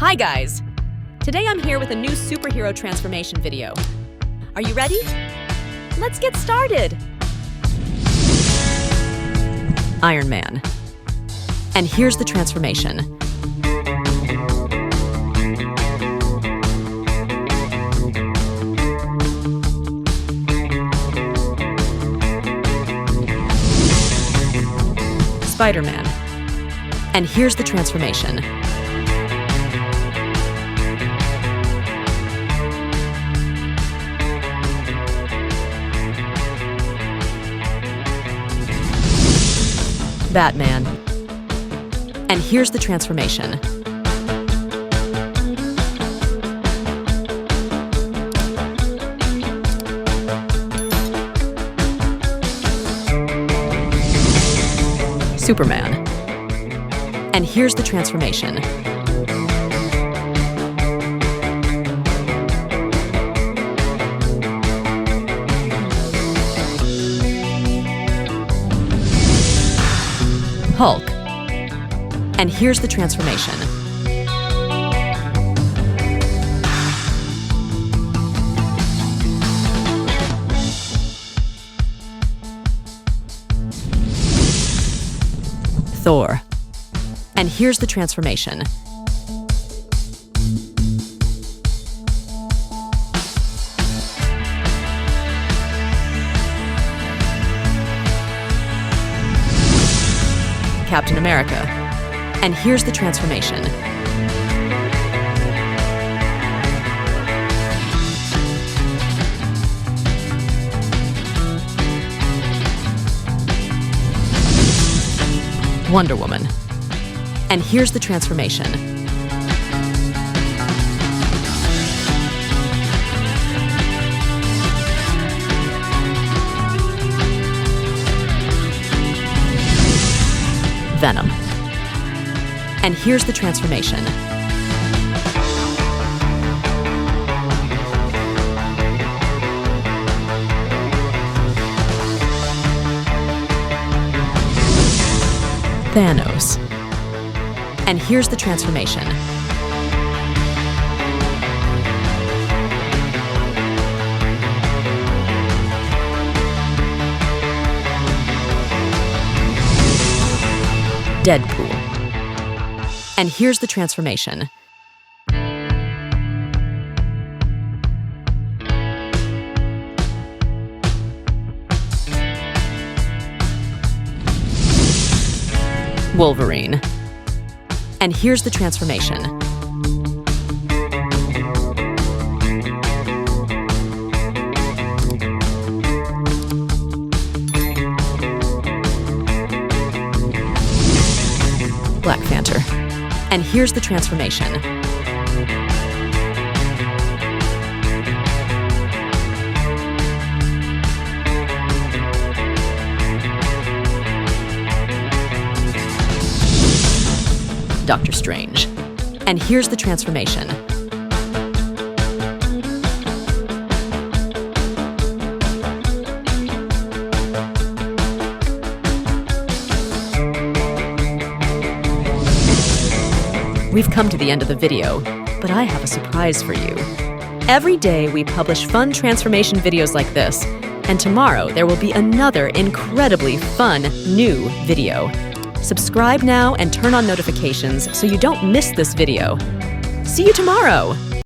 Hi guys! Today I'm here with a new superhero transformation video. Are you ready? Let's get started! Iron Man. And here's the transformation. Spider-Man. And here's the transformation. Batman. And here's the transformation. Superman. And here's the transformation. Hulk. And here's the transformation. Thor. And here's the transformation. Captain America. And here's the transformation. Wonder Woman. And here's the transformation. Venom. And here's the transformation. Thanos. And here's the transformation. Deadpool. And here's the transformation. Wolverine. And here's the transformation. Black Panther. And here's the transformation. Doctor Strange. And here's the transformation. We've come to the end of the video, but I have a surprise for you. Every day we publish fun transformation videos like this, and tomorrow there will be another incredibly fun new video. Subscribe now and turn on notifications so you don't miss this video. See you tomorrow!